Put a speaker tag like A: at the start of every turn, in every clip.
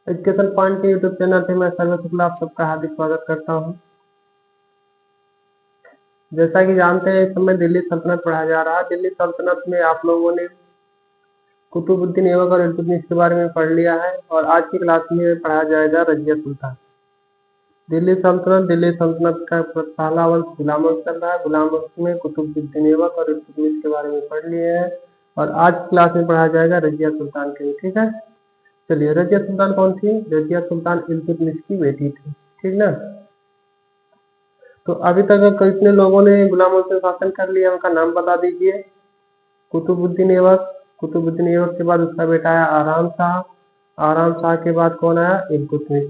A: Education point के YouTube channel पे मैं सर्व शुक्ला आप सबका हार्दिक स्वागत करता हूं। जैसा कि जानते हैं इस समय दिल्ली सल्तनत पढ़ाया जा रहा है। दिल्ली सल्तनत में आप लोगों ने कुतुबुद्दीन ऐबक और इल्तुतमिश के बारे में पढ़ लिया है और आज की क्लास में पढ़ाया जाएगा रजिया सुल्तान। दिल्ली सल्तनत का पहला वंश गुलाम वंश चल रहा है। गुलाम वंश में कुतुबुद्दीन ऐबक और इल्तुतमिश के बारे में पढ़ लिए हैं और आज की क्लास में पढ़ाया जाएगा रजिया सुल्तान के। ठीक है, चलिए। रजिया सुल्तान कौन थी? रजिया सुल्तान इल्तुतमिश की बेटी थी। ठीक ना। तो अभी तक कितने लोगों ने गुलाम वंश में शासन कर लिया, उनका नाम बता दीजिए। कुतुबुद्दीन ऐबक, कुतुबुद्दीन ऐबक के बाद उसका बेटा आया आराम शाह, आराम शाह के बाद कौन आया? इल्तुतमिश।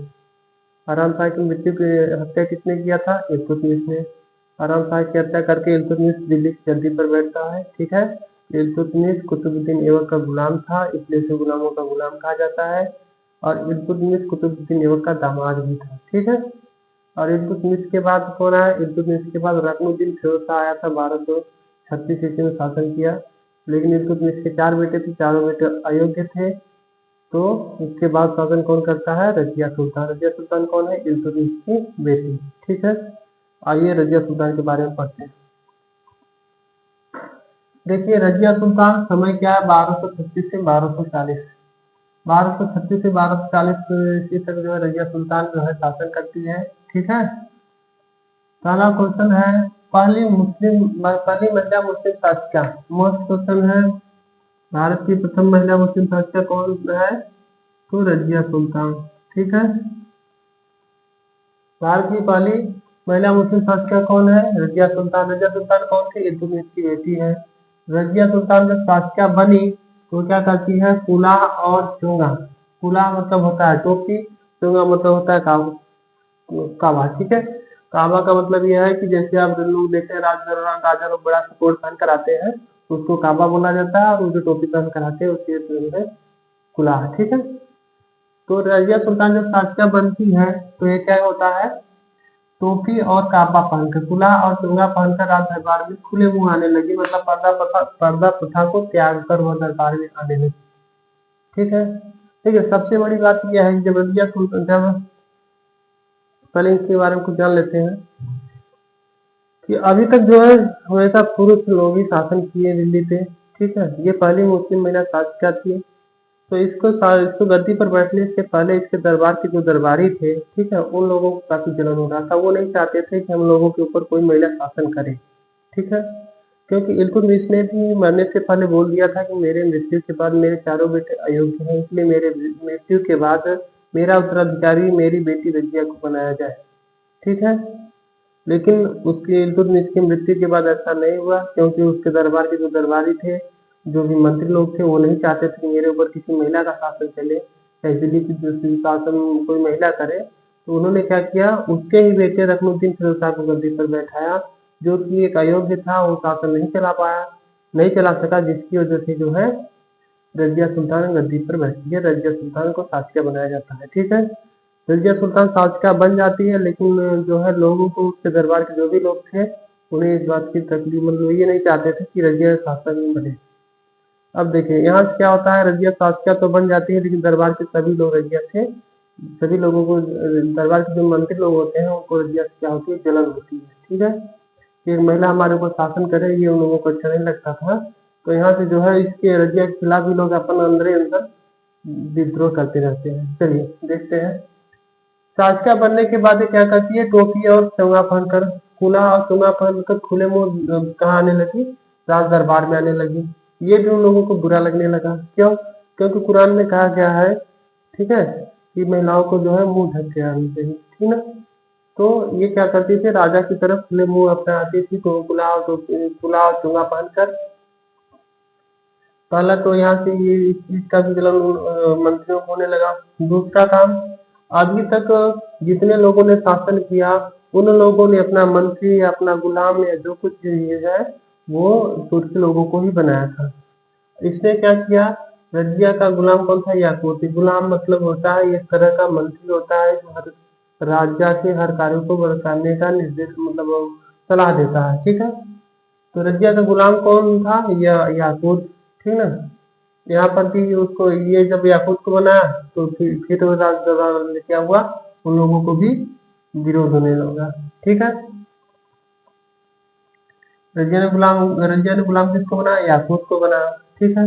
A: आराम शाह की मृत्यु की हत्या किसने किया था? इल्तुतमिश ने। आराम शाह की हत्या करके इल्तुतमिश दिल्ली की गद्दी पर बैठता है। ठीक है, इल्तुतमिश कुतुबुद्दीन ऐबक का गुलाम था, इसलिए उसे गुलामों का गुलाम कहा जाता है। और इल्तुतमिश कुतुबुद्दीन ऐबक का दामाद भी था। ठीक है, और इल्तुतमिश के बाद कौन आया? इल्तुतमिश के बाद रुकनुद्दीन फिरोज शाह आया था, 1236 ईस्वी में शासन किया। लेकिन इल्तुतमिश के 4 बेटे थे, चारों बेटे अयोग्य थे। तो उसके बाद शासन कौन करता है? रजिया सुल्तान। रजिया सुल्तान कौन है? इल्तुतमिश की बेटी। ठीक है, आइए रजिया सुल्तान के बारे में पढ़ते हैं। देखिए रजिया सुल्तान समय क्या है? 1236 से 1240। 1236 से 1240 ईस्वी तक जो है रजिया सुल्तान जो है शासन करती है। ठीक है, पहला क्वेश्चन है पहली महिला मुस्लिम शासिका। मोस्ट क्वेश्चन है, भारत की प्रथम महिला मुस्लिम शासिका कौन है? तो रजिया सुल्तान। ठीक है, भारत की पहली महिला मुस्लिम शासिका कौन है? रजिया सुल्तान। रजिया सुल्तान कौन थी? इल्तुतमिश की बेटी है। रजिया सुल्तान जब शासिका बनी तो क्या करती है? कुलाह और चोंगा। कुलाह मतलब होता है टोपी, चोंगा मतलब होता है काबा। ठीक है, काबा का मतलब यह है कि जैसे आप लोग देखते हैं राजा लोग बड़ा कोट पहन कर आते हैं, उसको काबा बोला जाता है, और वो जो टोपी पहन कर आते हैं उसके कुलाह। ठीक है, तो रजिया सुल्तान जब शासिका बनती है तो ये क्या होता है? टोपी और काबा पहनकर, कुलाह और चोंगा पहनकर राज दरबार में खुले मुंह आने लगी। मतलब पर्दा प्रथा को त्याग कर वह दरबार में आने लगी। ठीक है, ठीक है। सबसे बड़ी बात यह है कि जब रजिया सुल्तान, जब पहले इसके बारे में कुछ जान लेते हैं कि अभी तक जो है हमेशा पुरुष लोग ही शासन किए दिल्ली पे। ठीक है, ये पहली मुस्लिम महिला शासिका थी। तो इसको गद्दी पर बैठने से पहले इसके दरबार के जो दरबारी थे, ठीक है, उन लोगों को काफी जलन हो रहा था। वो नहीं चाहते थे कि हम लोगों के ऊपर कोई महिला शासन करे। ठीक है, क्योंकि इल्तुतमिश ने भी मरने से पहले बोल दिया था कि मेरे मृत्यु के बाद मेरे चारों बेटे अयोग्य हैं, इसलिए मेरे मृत्यु के बाद मेरा उत्तराधिकारी मेरी बेटी रजिया को बनाया जाए। ठीक है, लेकिन उसकी इल्तुतमिश की मृत्यु के बाद ऐसा नहीं हुआ, क्योंकि उसके दरबार के जो दरबारी थे, जो भी मंत्री लोग थे, वो नहीं चाहते थे कि मेरे ऊपर किसी महिला का शासन चले या दिल्ली की शासन कोई महिला करे। तो उन्होंने क्या किया? उसके ही बेटे रुकनुद्दीन फिरोज शाह को गद्दी पर बैठाया, जो कि एक अयोग्य था, वो शासन नहीं चला पाया, नहीं चला सका, जिसकी वजह से जो है रजिया सुल्तान गद्दी पर बैठती है। रजिया सुल्तान को शासिका बनाया जाता है। ठीक है, रजिया सुल्तान शासिका बन जाती है, लेकिन जो है लोगों को, उसके दरबार के जो भी लोग थे, उन्हें इस बात की तकलीफ, मतलब ये नहीं चाहते थे कि रजिया शासक बने। अब देखिए यहाँ से क्या होता है, रजिया शासिका तो बन जाती है, लेकिन दरबार के सभी लोग रजिया से, सभी लोगों को, दरबार के जो मंत्री लोग होते हैं उनको रजिया से क्या होती है? जलन होती है। ठीक है, एक महिला हमारे ऊपर शासन करे, ये उन लोगों को अच्छा नहीं लगता था। तो यहाँ से जो है इसके रजिया के खिलाफ भी लोग अपन अंदर ही अंदर विद्रोह करते रहते हैं। चलिए देखते हैं। शासिका बनने के बाद ये क्या करती है? टोपी और चोंगा पहनकर, कुला और चोंगा पहनकर खुले मुंह कहाँ आने लगी? राज दरबार में आने लगी। ये भी उन लोगों को बुरा लगने लगा। क्यों? क्योंकि कुरान में कहा गया है, ठीक है, कि महिलाओं को जो है मुंह ढक के आनी चाहिए। ठीक ना। तो ये क्या करती थी? राजा की तरफ खुले मुंह अपना आती थी, तो कुला और चोंगा पहनकर। पहला तो यहाँ से ये इस चीज का भी जलन मंत्रियों को होने लगा। दूसरा काम, अभी तक जितने लोगों ने शासन किया, उन लोगों ने अपना मंत्री या अपना गुलाम या जो कुछ ये है, वो तुर्की लोगों को ही बनाया था। इसने क्या किया? रजिया का गुलाम कौन था? याकूती। गुलाम मतलब होता है एक तरह का मंत्री होता है, जो हर राजा के हर कार्य को करने का निर्देश, मतलब सलाह देता है। ठीक है, तो रजिया का गुलाम कौन था? याकूत। ठीक ना, यहाँ पर भी उसको ये जब याकूत को बनाया तो फिर वो दरबार में क्या हुआ, उन लोगों को भी विरोध होने लगा। ठीक है, रजिया ने गुलाम किसको बनाया, याकूत को बनाया। ठीक है,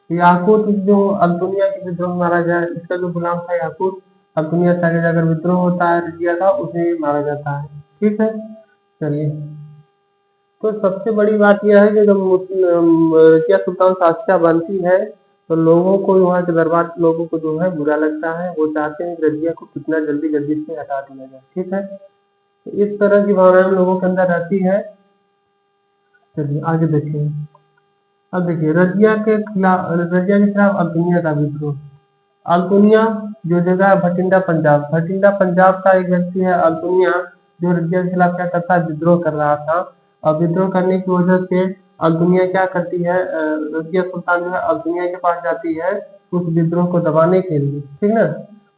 A: याकूत जो अल्तुनिया के विद्रोह में मारा गया, इसका जो गुलाम था याकूत, अल्तुनिया से आगे जाकर विद्रोह होता है रजिया का, उसे मारा जाता है। ठीक है, चलिए, तो सबसे बड़ी बात यह है कि जब रजिया सुल्तान शासिका बनती है तो लोगों को, वहाँ के दरबार के लोगों को जो है बुरा लगता है, वो चाहते हैं कि रजिया को कितना जल्दी जल्दी से हटा दिया जाए। ठीक है, तो इस तरह की भावनाएं लोगों के अंदर रहती है। चलिए आगे देखिए। अब देखिए रजिया के खिलाफ अल्तुनिया का विद्रोह। अल्तुनिया जो जगह है भटिंडा पंजाब, भटिंडा पंजाब का एक व्यक्ति है अल्तुनिया, जो रजिया के खिलाफ क्या करता है, विद्रोह कर रहा था। और विद्रोह करने की वजह से अल्तुनिया क्या करती है, रजिया सुल्तान जो है अल्तुनिया के पास जाती है उस विद्रोह को दबाने के लिए। ठीक ना,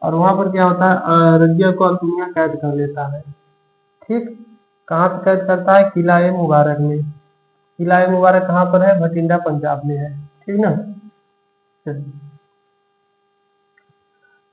A: और वहां पर क्या होता है, रजिया को अल्तुनिया कैद कर लेता है। ठीक, कहाँ पे कैद करता है, किला ए मुबारक में। किला ए मुबारक कहाँ पर है, भटिंडा पंजाब में है। ठीक ना, चलिए,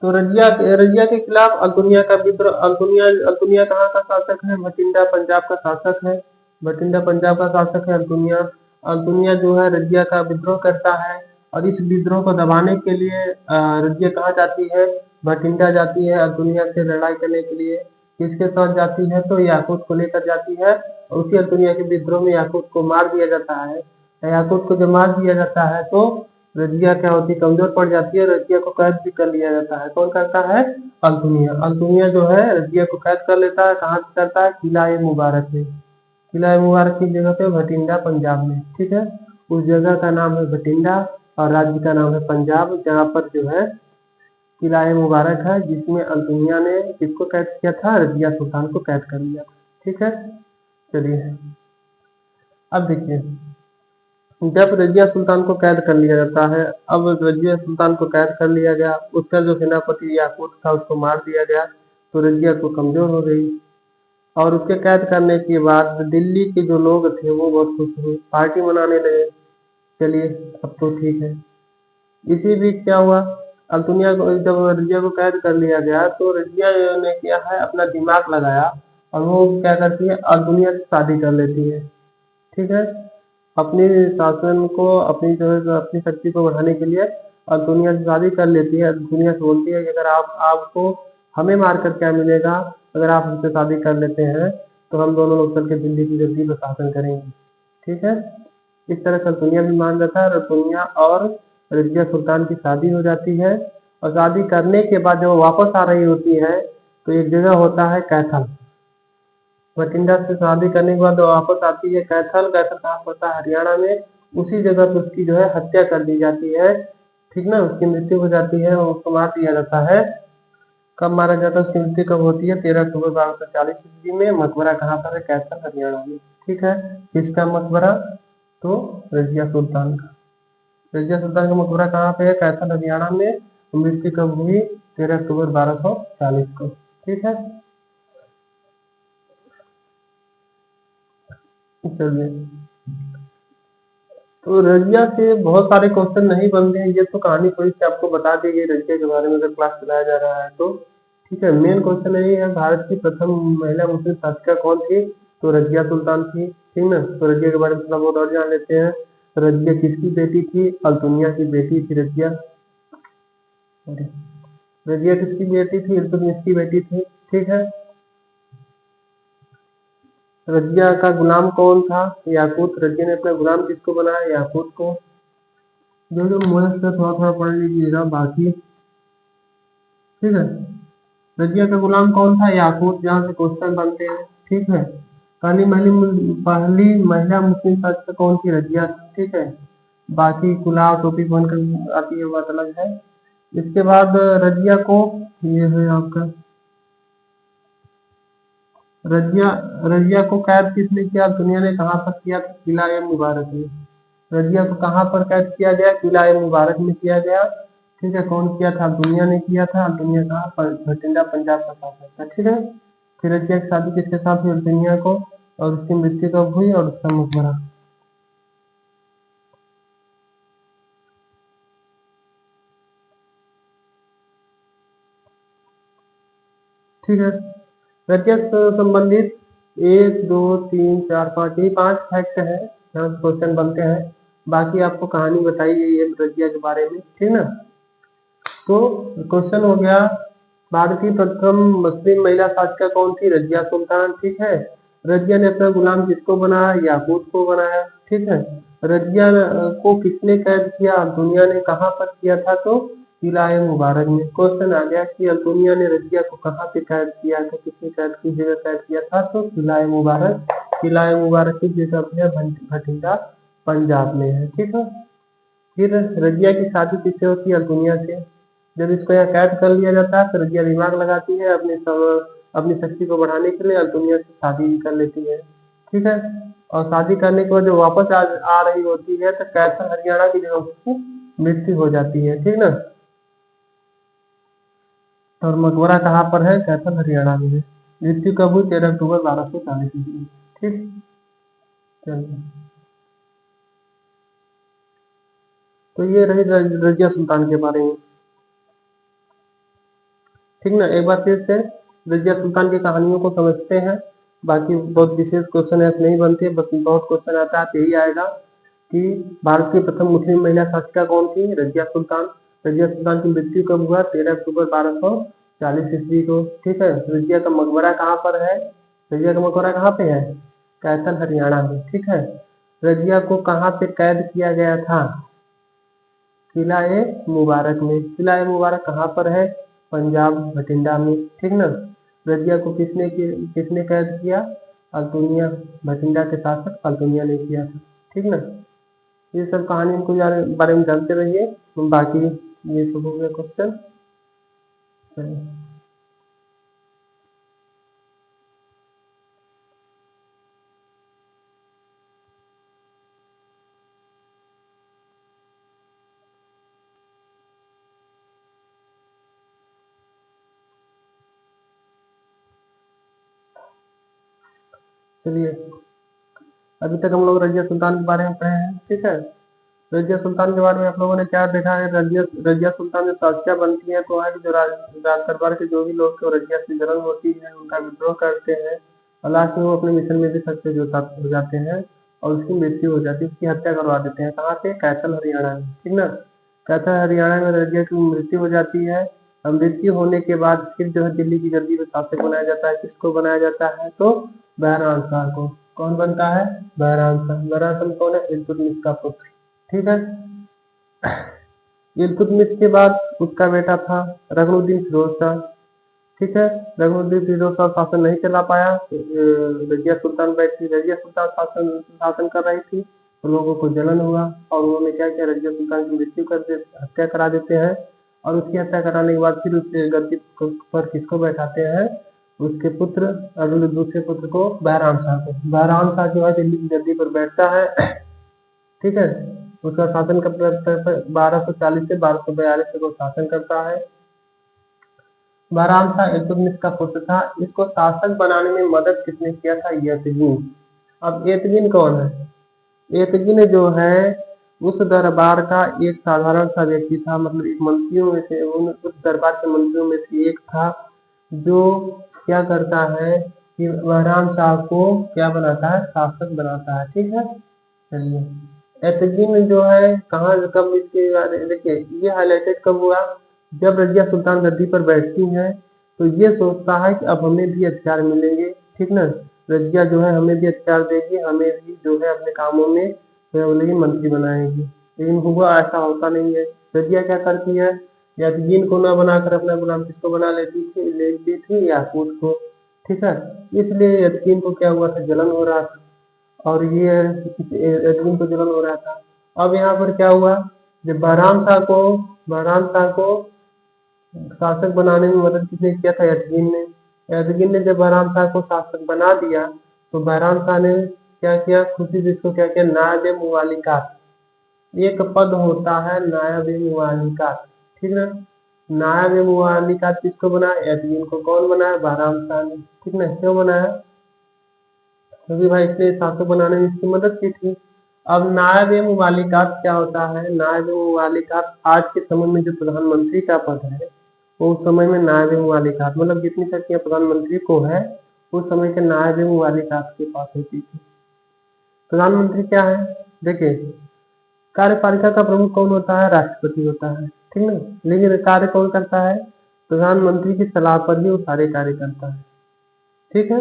A: तो रजिया के खिलाफ अल्तुनिया का विद्रोह। अल्तुनिया कहाँ का शासक है, भटिंडा पंजाब का शासक है। भटिंडा पंजाब का शासक है अल्तुनिया। अल्तुनिया जो है रजिया का विद्रोह करता है, और इस विद्रोह को दबाने के लिए रजिया कहाँ जाती है, भटिंडा जाती है अल्तुनिया से लड़ाई करने के लिए। किसके साथ जाती है, तो याकूत को लेकर जाती है, और उसी अल्तुनिया के विद्रोह में याकूत को मार दिया जाता है। याकूत को जब मार दिया जाता है तो रजिया क्या होती है, कमजोर पड़ जाती है, रजिया को कैद भी कर लिया जाता है। कौन करता है, अल्तुनिया। अल्तुनिया जो है रजिया को कैद कर लेता है, कहाँ से करता है, किला ए मुबारक में। किला ए मुबारक की जगह पे भटिंडा पंजाब में। ठीक है, उस जगह का नाम है भटिंडा और राज्य का नाम है पंजाब, जहाँ पर जो है किला ए मुबारक है, जिसमें अल्तुनिया ने किसको कैद किया था, रजिया सुल्तान को कैद कर लिया था। ठीक है, चलिए अब देखिए, जब रजिया सुल्तान को कैद कर लिया जाता है, अब रजिया सुल्तान को कैद कर लिया गया, उसका जो सेनापति याकूत था उसको मार दिया गया, तो रजिया को कमजोर हो गई। और उसके कैद करने के बाद दिल्ली के जो लोग थे वो बहुत खुश हुए, पार्टी मनाने लगे। चलिए, अब तो ठीक है। इसी बीच क्या हुआ, अल्तुनिया को जब रजिया को कैद कर लिया गया तो रजिया ने क्या है, अपना दिमाग लगाया, और वो क्या करती है, अल्तुनिया से शादी कर लेती है। ठीक है, अपनी शासन को, अपनी जो है अपनी शक्ति को बढ़ाने के लिए दुनिया से शादी कर लेती है। दुनिया से बोलती है कि अगर आपको हमें मारकर क्या मिलेगा, अगर आप हमसे शादी कर लेते हैं तो हम दोनों लोग चल के दिल्ली की गद्दी पर शासन करेंगे। ठीक है, इस तरह से दुनिया भी मान जाता है, दुनिया और रजिया सुल्तान की शादी हो जाती है। और शादी करने के बाद जब वो वापस आ रही होती है तो एक जगह होता है कैथल। बठिंडा से शादी करने के बाद वो वापस आती है कैथल। कैथल कहाँ पड़ता है, हरियाणा में। उसी जगह पे उसकी जो है हत्या कर दी जाती है। ठीक ना, उसकी मृत्यु हो जाती है और उसको मार दिया जाता है। कब मारा जाता है, उसकी मृत्यु कब होती है, 13 अक्टूबर 1240 ईस्वी में। मकबरा कहाँ पर है, कैथल हरियाणा में। ठीक है, किसका मकबरा, तो रजिया सुल्तान का। रजिया सुल्तान का मकबरा कहाँ पे है, कैथल हरियाणा में। मृत्यु कब हुई, 13 अक्टूबर 1240 को। ठीक है, चलिए, तो रजिया से बहुत सारे क्वेश्चन नहीं बनते हैं, ये तो कहानी थोड़ी सी आपको बता दी गई रजिया के बारे में अगर क्लास चलाया जा रहा है तो। ठीक है, मेन क्वेश्चन यही है, भारत की प्रथम महिला मुस्लिम शासिका कौन थी, तो रजिया सुल्तान थी। ठीक ना, तो रजिया के बारे में थोड़ा बहुत और जान लेते हैं। रजिया किसकी बेटी थी, अल्तुनिया की बेटी थी रजिया। रजिया किसकी बेटी थी, इल्तुतमिश की बेटी थी। ठीक है, रजिया का गुलाम कौन था, याकूत। रजिया ने अपना गुलाम किसको बनाया, याकूत को। जो जो मुझे थोड़ा थोड़ा पढ़ लीजिएगा बाकी। ठीक है, रजिया का गुलाम कौन था, याकूत, जहाँ से क्वेश्चन बनते हैं। ठीक है, पहली महिला मुस्लिम शासक कौन सी, रजिया। ठीक है, बाकी कुलाव टोपी पहनकर आती है बात अलग है। इसके बाद रजिया को, ये है आपका रजिया रजिया को कैद किसने किया, दुनिया ने कहाँ पर किया था, किला ए मुबारक में। रजिया को कहाँ पर कैद किया गया, किला ए मुबारक में किया गया। ठीक है, कौन किया था, दुनिया ने किया था। दुनिया कहाँ पर, भटिंडा पंजाब का शासक था। ठीक है, फिर रजिया की शादी किसके साथ हुई, दुनिया को, और उसकी मृत्यु कब हुई, और उसका मकबरा। ठीक है। रजिया से संबंधित 1 2 3 4 5 ये 5 फैक्ट है यहाँ क्वेश्चन बनते हैं। बाकी आपको कहानी बताई गई है रजिया के बारे में, ठीक ना। तो क्वेश्चन हो गया, भारत की प्रथम मुस्लिम महिला शासिका कौन थी? रजिया सुल्तान, ठीक है। रजिया ने अपना गुलाम किसको बनाया? याकूत को बनाया, ठीक है। रजिया को किसने कैद किया? दुनिया ने कहाँ पर किया था? तो किला मुबारक में। क्वेश्चन आ गया कि दुनिया ने रजिया को कहाँ पे कैद किया था? किसने कैद की जगह कैद किया था? तो किला मुबारक। किला मुबारक की जगह है भटिंडा, पंजाब में है, ठीक है। फिर रजिया की शादी किससे होती है? दुनिया से। जब इसको यहाँ कैद कर लिया जाता है तो रजिया दिमाग लगाती है अपनी शक्ति को बढ़ाने के लिए और दुनिया से शादी कर लेती है, ठीक है। और शादी करने के बाद जब वापस आ रही होती है तो कैथल हरियाणा की जगह उसकी मृत्यु हो जाती है, ठीक ना। और मकबरा कहाँ पर है? कैथल हरियाणा में है। मृत्यु कब हुई? 13 अक्टूबर 1240 ईस्वी, ठीक। चलिए, तो ये रही रजिया सुल्तान के बारे में, ठीक ना। एक बार फिर से रजिया सुल्तान की कहानियों को समझते हैं। बाकी बहुत विशेष क्वेश्चन ऐसे नहीं बनते, बस बहुत क्वेश्चन आता है तो यही आएगा कि भारत की प्रथम मुस्लिम महिला शासिका कौन थी? रजिया सुल्तान। रजिया सुल्तान की मृत्यु कब हुआ? 13 अक्टूबर 1240 ईस्वी को, ठीक है। रजिया का मकबरा कहाँ पर है? रजिया का मकबरा कहाँ पे है? कैथल हरियाणा में, ठीक है। रजिया को कहाँ पे कैद किया गया था? किला ए मुबारक में। किला ए मुबारक कहाँ पर है? पंजाब, भटिंडा में, ठीक ना। रजिया को किसने कैद किया? अल्तुनिया, भटिंडा के शासक अल्तुनिया ने किया था, ठीक ना। ये सब कहानी को बारे में जानते रहिए। बाकी ये सब हो गया क्वेश्चन। चलिए, अभी तक हम लोग रजिया सुल्तान के बारे में पढ़े हैं, ठीक है। रजिया सुल्तान के बारे में आप लोगों ने क्या देखा है? रजिया सुल्तान जब शासिका बनती है तो है कि जो राज दरबार के जो भी लोग को रजिया से जलन होती है उनका विद्रोह करते हैं और लास्ट में वो अपने मिशन में भी सक्सेस हो जाते हैं और उसकी मृत्यु हो जाती है, उसकी हत्या करवा देते हैं। कहाँ पे? कैथल हरियाणा में, ठीक ना। कैथल हरियाणा में रजिया की मृत्यु हो जाती है। और मृत्यु होने के बाद फिर जो है दिल्ली की गद्दी पर शासक बनाया जाता है। किसको बनाया जाता है? तो बहराम शाह को। कौन बनता है? बहराम शाह। बहराम शाह कौन है? इल्तुतमिश का पुत्र, ठीक है। इल्तुतमिश के बाद उसका बेटा था रगनुद्दीन फिरोज शाह, ठीक है। रगनुद्दीन फिरोज शाह शासन नहीं चला पाया। रजिया सुल्तान बैठी, रजिया सुल्तान शासन कर रही थी तो लोगों को जलन हुआ और उन्होंने क्या किया? रजिया सुल्तान की मृत्यु हत्या करा देते हैं। और उसकी हत्या कराने के बाद फिर उसके गद्दी पर किसको बैठाते हैं? उसके पुत्र, अगले दूसरे पुत्र को, बहराम शाह को। बहराम शाह जो है दिल्ली की गद्दी पर बैठता है, ठीक है। उसका शासन का 1240 से 1242 तक वो शासन करता है। बहराम शाह इल्तुतमिश का पुत्र था। इसको शासक बनाने में मदद किसने किया था? यजगिन। अब यजगिन कौन है? यजगिन जो है उस दरबार का एक साधारण सा व्यक्ति था, मतलब एक मंत्रियों में से, उस दरबार के मंत्रियों में से एक था जो क्या करता है कि बहराम शाह को क्या बनाता है? शासक बनाता है, ठीक है। चलिए, एतजीन जो है कहाँ कब इसके बारे में देखिए, ये हाईलाइटेड कब हुआ? जब रजिया सुल्तान गद्दी पर बैठती है तो ये सोचता है कि अब हमें भी अधिकार मिलेंगे, ठीक ना। रजिया जो है हमें भी अधिकार देगी, हमें भी जो है अपने कामों में बोलेगी मंत्री बनाएगी। लेकिन हुआ ऐसा होता नहीं है। रजिया क्या करती है? यादगीन को न बनाकर अपना गुलाम किसको बना लेती थी? याकूत को, ठीक है। इसलिए यादगीन को क्या हुआ था? जलन हो रहा था और ये एडमिन को जलन हो रहा था। अब यहाँ पर क्या हुआ? जब बहराम शाह को शासक बनाने में मदद किसने किया था? यदगिन ने। यदगिन ने जब बहराम शाह को शासक बना दिया तो बहराम शाह ने क्या किया? खुशी से इसको क्या किया? नायब मुवालिकात, एक पद होता है नायब मुवालिकात, ठीक ना। नायब मुवालिकात किसको बनाया? यदगिन को। कौन बनाया? बहराम शाह ने, ठीक ना। क्यों बनाया? क्योंकि भाई इसने शासक बनाने में इसकी मदद की थी। अब नायब ए मुवालिकात क्या होता है? नायब ए मुवालिकात आज के समय में जो प्रधानमंत्री का पद है वो उस समय में नायब मुवालिकात मतलब जितनी शक्तियां प्रधानमंत्री को है उस समय के नायब मुवालिकात के पास होती थी। प्रधानमंत्री क्या है, देखिए कार्यपालिका का प्रमुख कौन होता है, राष्ट्रपति होता है, ठीक ना। लेकिन कार्य कौन करता है, प्रधानमंत्री की सलाह पर ही वो सारे कार्य करता है, ठीक है।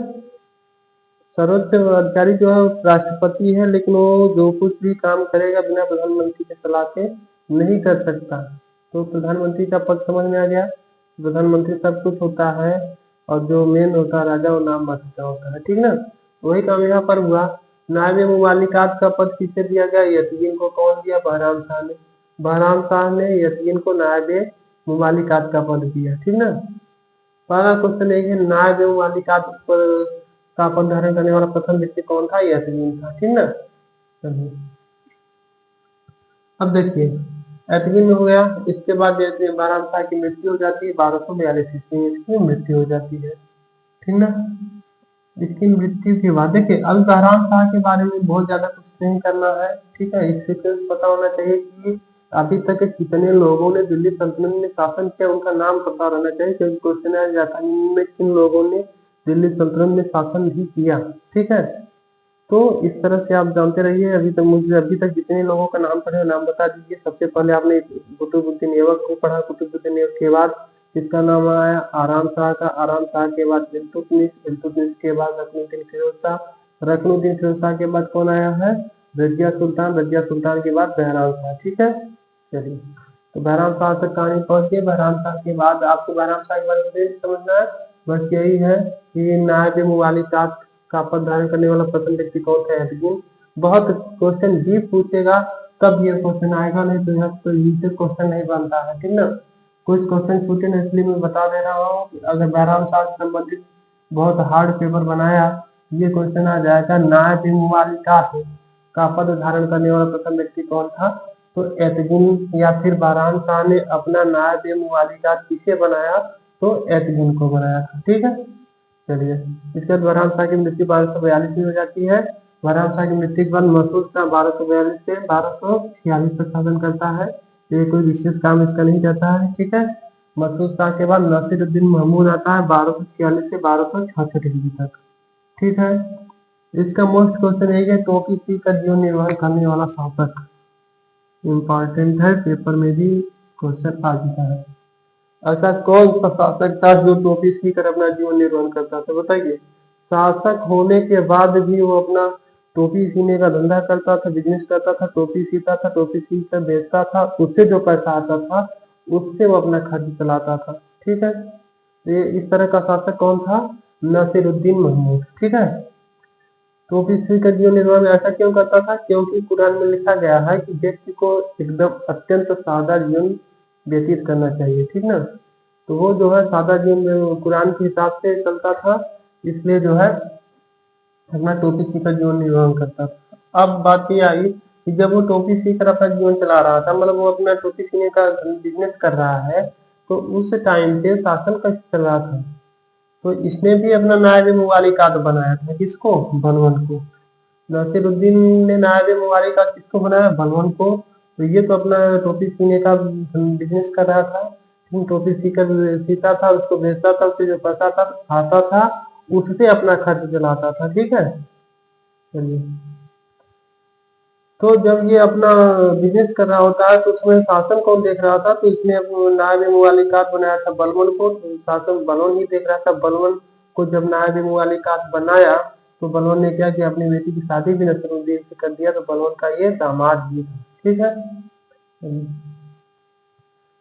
A: सर्वोच्च अधिकारी जो है राष्ट्रपति है, लेकिन वो जो कुछ भी काम करेगा बिना प्रधानमंत्री की सलाह के नहीं कर सकता। तो प्रधानमंत्री का पद समझ में आ गया। प्रधानमंत्री सब कुछ होता है और जो मेन होता है राजा वो नाम मात्र होता है, ठीक ना। वही काम यहाँ पर हुआ। नायब मुवालिकात का पद किसे दिया गया, यतगीन को। कौन दिया, बहराम शाह ने। बहराम शाह ने यतगीन को नायब मुवालिकात का पद दिया, ठीक ना। पहला क्वेश्चन है कि नायब मुवालिकात पर का पद धारण करने वाला प्रथम व्यक्ति कौन था, यतगीन था, ठीक ना। चलिए अब देखिए यतगीन में हो गया। इसके बाद बहराम शाह की मृत्यु हो जाती है, 1242 ईस्वी में इसकी मृत्यु हो जाती है, ठीक ना। इसकी मृत्यु के बाद देखिए अब बहराम शाह के बारे में बहुत ज्यादा कुछ नहीं करना है, ठीक है। इससे पता होना चाहिए कि अभी तक कितने लोगों ने दिल्ली सल्तनत में शासन किया, उनका नाम पता रहना चाहिए, क्योंकि क्वेश्चन आ जाता है इनमें किन लोगों ने दिल्ली सल्तनत में शासन भी किया, ठीक है। तो इस तरह से आप जानते रहिए। अभी तक जितने लोगों का नाम पढ़े नाम बता दीजिए। सबसे पहले आपने कुतुबुद्दीन ऐबक को पढ़ा, कुतुबुद्दीन ऐबक के बाद किसका नाम आया, आराम शाह का। आराम शाह के बाद इल्तुतमिश, इल्तुतमिश के बाद रत्नुद्दीन फिरोज शाह, रत्नुद्दीन फिरोज शाह के बाद कौन आया है, रजिया सुल्तान, रजिया सुल्तान के बाद बहराम शाह, ठीक है। चलिए तो बहराम शाह तक कहानी पहुंच गई। बहराम शाह के बाद आपको बहराम शाह के बारे में समझना है, बस यही है कि नायब मुवालिकात का पद धारण करने वाला प्रथम व्यक्ति कौन था, यतगीन। बहुत क्वेश्चन डीप पूछेगा तब ये क्वेश्चन आएगा, नहीं तो यहाँ तो इजी क्वेश्चन नहीं बनता है, ठीक ना। कुछ क्वेश्चन छूटे ना, इसलिए मैं बता दे रहा हूँ। अगर बहराम शाह से संबंधित बहुत हार्ड पेपर बनाया, ये क्वेश्चन आ जाएगा नायब मुवालिकात का पद धारण करने वाला प्रथम व्यक्ति कौन था, तो यतगीन या फिर बहराम शाह ने अपना नायब मुवालिकात किसे बनाया, तो यतगीन को बनाया था, ठीक है। चलिए इसके बाद बहराम शाह की मृत्यु 1242 में हो जाती है। बहराम शाह की मृत्यु के बाद मसूद शाह 1242 से 1246 तक शासन करता है। ये कोई विशेष काम इसका नहीं रहता है, ठीक है। मसूद शाह के बाद नासिरुद्दीन महमूद आता है 1246 से 1266 ईस्वी तक, ठीक है। इसका मोस्ट क्वेश्चन है टोपी सी का जीवन निर्वाह करने वाला शासक, इम्पोर्टेंट है, पेपर में भी क्वेश्चन आ चुका है। ऐसा कौन सा शासक था जो टोपी सीकर अपना जीवन निर्वाह करता था, बताइए। शासक होने के बाद भी वो अपना टोपी सीने का धंधा करता था, बिजनेस करता था, टोपी सीता था, टोपी सी कर बेचता था, उससे जो पैसा आता था उससे वो अपना खर्च चलाता था, ठीक है। ये इस तरह का शासक कौन था, नासिरुद्दीन महमूद, ठीक है। टोपी सीकर जीवन निर्वाह में ऐसा क्यों करता था, क्योंकि कुरान में लिखा गया है कि व्यक्ति को एकदम अत्यंत सादा जीवन व्यतीत करना चाहिए, ठीक ना। तो वो जो है सादा जीवन कुरान के हिसाब से चलता था, इसलिए जो है अपना टोपी सीकर जीवन निर्वाह करता था। अब बात ये आई कि जब वो टोपी सीकर अपना जीवन चला रहा था, मतलब वो अपना टोपी सीने का बिजनेस कर रहा है, तो उस टाइम पे शासन कैसे चल रहा था, तो इसने भी अपना नायब मुवालिकात बनाया था, किसको, बलबन को। नासिरुद्दीन ने नायब मुवालिकात किसको बनाया, बलबन को। तो ये तो अपना टोपी सीने का बिजनेस कर रहा था, टोपी सीकर सीता था, उसको बेचता था, उससे जो पैसा था आता था उससे अपना खर्च चलाता था, ठीक है। चलिए तो जब ये अपना बिजनेस कर रहा होता है तो उसमें शासन कौन देख रहा था, तो इसने नायब मुवालिकात बनाया था बलबन को, तो शासन बलबन ही देख रहा था। बलबन को जब नायब मुवालिकात बनाया तो बलबन ने क्या किया, अपनी बेटी की शादी भी नसरुद्दीन से कर दिया, तो बलबन का ये दामाद भी था, ठीक है।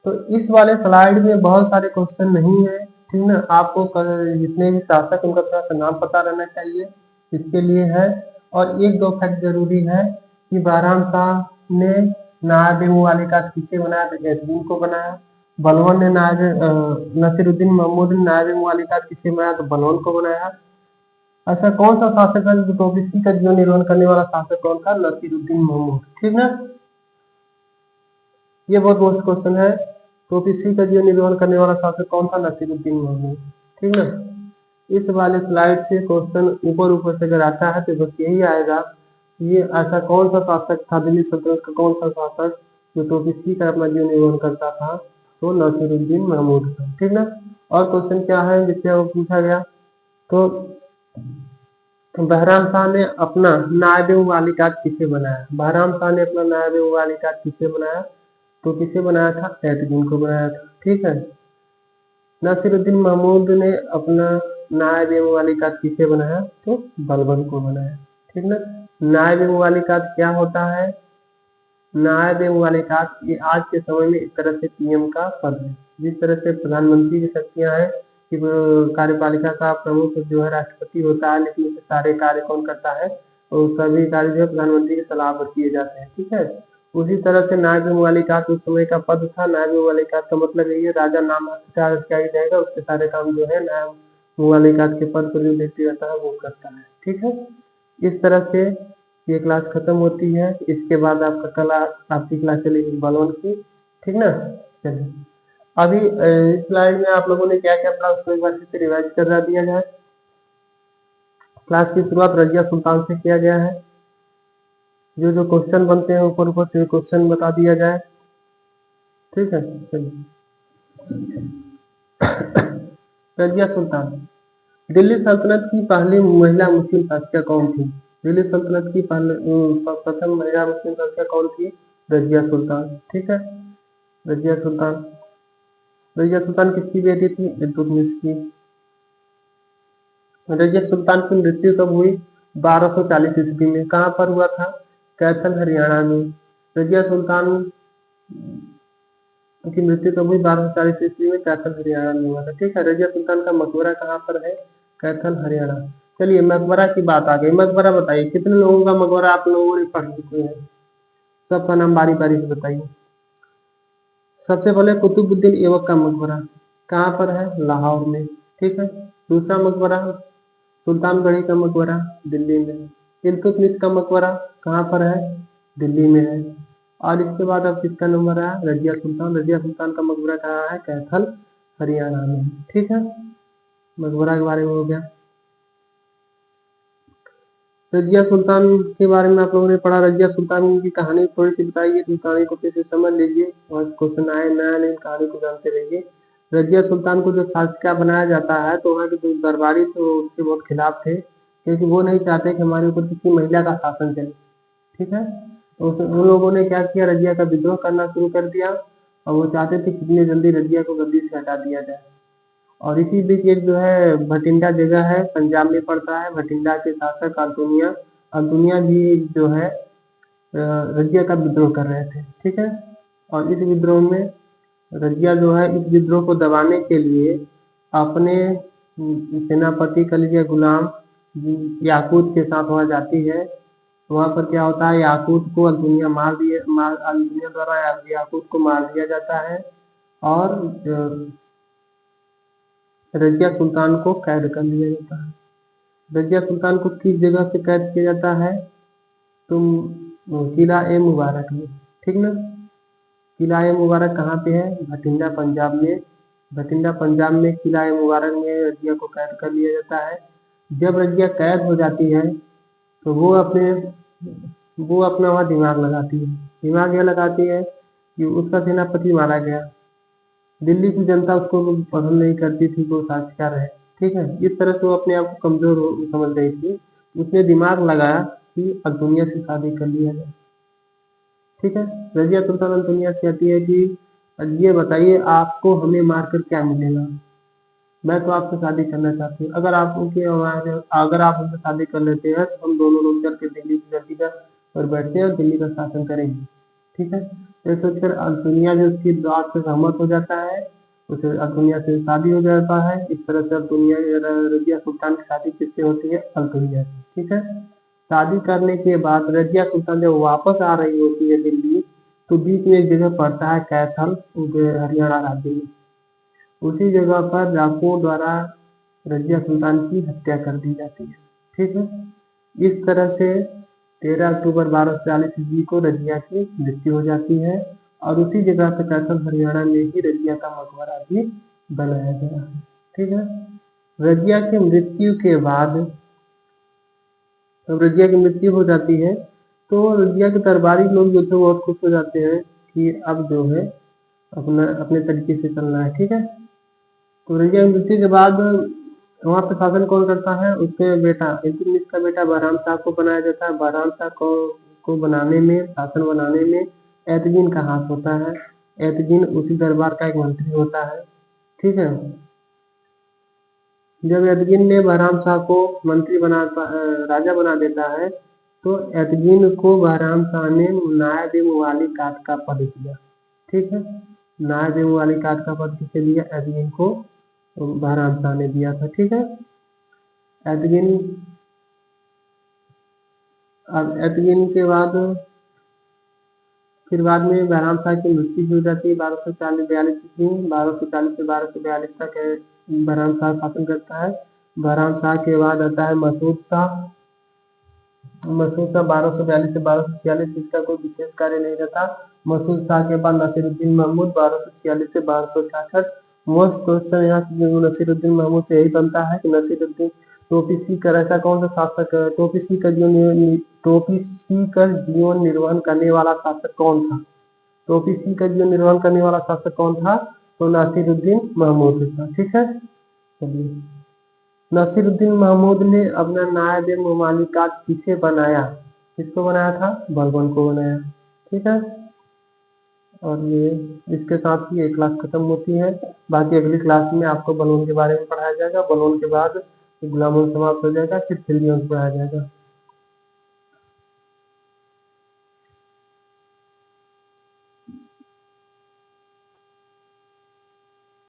A: तो इस वाले स्लाइड में बहुत सारे क्वेश्चन नहीं है, ठीक ना। आपको जितने भी शासक उनका थोड़ा सा नाम पता रहना चाहिए, इसके लिए है। और एक दो फैक्ट जरूरी है कि बहराम शाह ने नायब मुवालिकात किसे बनाया, तो यतगीन को बनाया। बलबन ने नसीरुद्दीन महमूद ने नायब मुवालिकात किसे बनाया, तो बलबन को बनाया। ऐसा कौन सा शासक है जो टोपी का जीवन निर्वहन करने वाला शासक कौन था, नसीरुद्दीन महमूद, ठीक ना। ये बहुत मोस्ट क्वेश्चन है, टोपी का जीवन निर्वहन करने वाला शासक कौन था, नसीरुद्दीन महमूद, ठीक ना। इस वाले स्लाइड से क्वेश्चन ऊपर ऊपर से अगर आता है तो बस यही आएगा, ये ऐसा कौन सा शासक था, दिल्ली सल्तनत का कौन सा शासक जो टोपी का अपना जीवन निर्वहन करता था, तो नसीरुद्दीन महमूद खान, ठीक ना। और क्वेश्चन क्या है जिससे वो पूछा गया, तो बहराम शाह ने अपना नायब-ए-मुवालिकात किसे बनाया? बहराम शाह ने अपना नायब-ए-मुवालिकात किसे बनाया? तो किसे बनाया था? एतजुल को बनाया था, ठीक है। नासिरुद्दीन महमूद ने अपना नायब-ए-मुवालिकात किसे बनाया? तो बलबन को बनाया, ठीक ना। नायब-ए-मुवालिकात क्या होता है? नायब-ए-मुवालिकात ये आज के समय में एक तरह से पीएम का पद है। जिस तरह से प्रधानमंत्री की शक्तियां हैं कि कार्यपालिका का प्रमुख जो है राष्ट्रपति होता है, लेकिन सारे कार्य कौन करता है? और सभी कार्य जो है प्रधानमंत्री की सलाह पर किए जाते हैं, ठीक है। उसी तरह से नायब-ए-मुवालिकात उस समय का पद था। नायब-ए-मुवालिकात का मतलब यही है, राजा नाम क्या ही रहेगा, उसके सारे काम जो है नायब-मुवालिकात के पद पर जो व्यक्ति रहता है वो करता है, ठीक है। इस तरह से ये क्लास खत्म होती है। इसके बाद आपकी क्लास चलेगी बलवन की, ठीक ना। चलिए अभी इस स्लाइड में आप लोगों ने क्या क्या पढ़ा उसको एक बार फिर से रिवाइज कर दिया जाए। क्लास की शुरुआत रजिया सुल्तान से किया गया है। जो जो क्वेश्चन बनते हैं ऊपर ऊपर से क्वेश्चन बता दिया जाए, ठीक है। चलिए रजिया सुल्तान, दिल्ली सल्तनत की पहली महिला मुस्लिम शासिका कौन थी? दिल्ली सल्तनत की प्रथम महिला मुस्लिम शासिका कौन थी? रजिया सुल्तान, ठीक है। रजिया सुल्तान, रजिया सुल्तान किसकी बेटी थी? इल्तुतमिश की। रजिया सुल्तान की मृत्यु कब हुई? 1240 ईस्वी में। कहाँ पर हुआ था? कैथल हरियाणा में। रजिया सुल्तान की मृत्यु कब हुई? 1240 ईस्वी में कैथल हरियाणा में हुआ था, ठीक है। रजिया सुल्तान का मकबरा कहाँ पर है? कैथल हरियाणा। चलिए मकबरा की बात आ गई। मकबरा बताइए कितने लोगों का मकबरा आप लोगों ने पढ़ चुके हैं? सबका नाम बारी बारी से बताइए। सबसे पहले कुतुबुद्दीन ऐबक का मकबरा कहाँ पर है? लाहौर में, ठीक है। दूसरा मकबरा सुल्तानगढ़ी का मकबरा दिल्ली में। इल्तुतमिश का मकबरा कहाँ पर है? दिल्ली में है। और इसके बाद अब किसका नंबर आया? रजिया सुल्तान। रजिया सुल्तान का मकबरा कहाँ है? कैथल हरियाणा में, ठीक है। मकबरा के बारे में हो गया। रजिया सुल्तान के बारे में आप लोगों ने पढ़ा। रजिया सुल्तान की कहानी थोड़ी सी बताइए, तो कहानी को फिर से समझ लीजिए और क्वेश्चन आए नया नई कहानी को जानते रहिए। रजिया सुल्तान को जो शासिका बनाया जाता है तो वहाँ के जो दरबारी थे वो उसके बहुत खिलाफ थे, क्योंकि वो नहीं चाहते कि हमारे ऊपर किसी महिला का शासन चले, ठीक है। तो उन लोगों ने क्या किया? रजिया का विद्रोह करना शुरू कर दिया और वो चाहते थे कितनी जल्दी रजिया को गद्दी से हटा दिया जाए। और इसी बीच एक जो है भटिंडा जगह है, पंजाब में पड़ता है। भटिंडा के शासक अल्तुनिया अल्तुनिया भी जो है रजिया का विद्रोह कर रहे थे, ठीक है। और इस विद्रोह में रजिया जो है इस विद्रोह को दबाने के लिए अपने सेनापति कह लीजिए गुलाम याकूत के साथ वहां जाती है। वहां पर क्या होता है? याकूत को अल्तुनिया द्वारा याकूत को मार दिया जाता है और रजिया सुल्तान को कैद कर लिया जाता है। रजिया सुल्तान को किस जगह से कैद किया जाता है? तुम किला ए मुबारक में, ठीक ना। किला ए मुबारक कहाँ पे है? भटिंडा पंजाब में। भटिंडा पंजाब में किला ए मुबारक में रजिया को कैद कर लिया जाता है। जब रजिया कैद हो जाती है तो वो अपना वहाँ दिमाग लगाती है। दिमाग यह लगाती है कि उसका सेनापति मारा गया। दिल्ली की जनता उसको पसंद नहीं करती थी, वो शासक रहे, ठीक है। इस तरह से वो अपने आप को कमजोर समझ रही थी। उसने दिमाग लगाया कि अल्तुनिया से शादी कर लिया जाए, ठीक है। रजिया सुल्तान अल्तुनिया से कहती है कि ये बताइए आपको हमें मारकर क्या मिलेगा? मैं तो आपसे शादी करना चाहती हूँ। अगर आप हमसे शादी कर लेते हैं तो हम दोनों लोग चल के दिल्ली की धरती पर बैठते हैं और दिल्ली का शासन करेंगे, ठीक है। तो सोचकर अल्तुनिया जो उसकी बात से सहमत हो जाता है, उसे अल्तुनिया से शादी हो जाता है। इस तरह से रजिया सुल्तान की शादी किससे होती है? अल्तुनिया से, ठीक है। शादी करने के बाद रजिया सुल्तान जब वापस आ रही होती है दिल्ली, तो बीच में एक जगह पड़ता है कैथल, हरियाणा राज्य में। उसी जगह पर डाकुओं द्वारा रजिया सुल्तान की हत्या कर दी जाती है, ठीक है। इस तरह से 13 अक्टूबर 1240 ईस्वी को रजिया की मृत्यु हो जाती है और उसी जगह पर कैथल हरियाणा में ही रजिया का मकबरा भी बनाया गया है, ठीक है। रजिया की मृत्यु के बाद जब रजिया की मृत्यु हो जाती है तो रजिया के दरबारी लोग जो थे बहुत खुश हो जाते हैं कि अब जो है अपना अपने तरीके से चलना है, ठीक है। तो रजिया की मृत्यु के बाद वहाँ पे शासन कौन करता है, उसके बेटा इल्तुतमिश का बेटा बहराम शाह को बनाया जाता है। बहराम शाह को बनाने में, शासन बनाने में एतजीन का हाथ होता है। एतजीन उसी दरबार का एक मंत्री होता है, ठीक है। जब एतजीन ने बहराम शाह को मंत्री राजा बना देता है, तो एतजीन को बहराम शाह ने नायब-ए-मुवाली काट का पद दिया, ठीक है। नायब-ए-मुवाली काट का पद किसे दिया, एतजीन को बहराम शाह ने दिया था, ठीक है। एतजीन अब एतजीन के बाद फिर बाद में बहराम शाह की मृत्यु हो जाती है 1242 ईस्वी में। 1240 से 1242 तक बहराम शाह शासन करता है। बहराम शाह के बाद आता है मसूद शाह। मसूद शाह 1242 से 1246, इसका कोई विशेष कार्य नहीं रहता। मसूद शाह के बाद नसीरुद्दीन महमूद 1246 से 1266। मोस्ट क्वेश्चन यहाँ से नसीरुद्दीन महमूद से यही बनता है कि नसीरुद्दीन टोपी सीकर ऐसा कौन सा शासक है, टोपी सीकर जीवन निर्वहन करने वाला शासक कौन था, टोपी सीकर जीवन निर्वहन करने वाला शासक कौन था, तो नासिरुद्दीन महमूद था, ठीक है। चलिए, नासिरुद्दीन महमूद ने अपना नायब-ए-मुमालिकात किसे बनाया, किसको बनाया था, बलबन को बनाया, ठीक है। और ये इसके साथ ही एक क्लास खत्म होती है। बाकी अगली क्लास में आपको बलून के बारे में पढ़ाया जाएगा। बलून के बाद गुलाम समाप्त हो जाएगा, फिर खिलजियों को पढ़ाया जाएगा।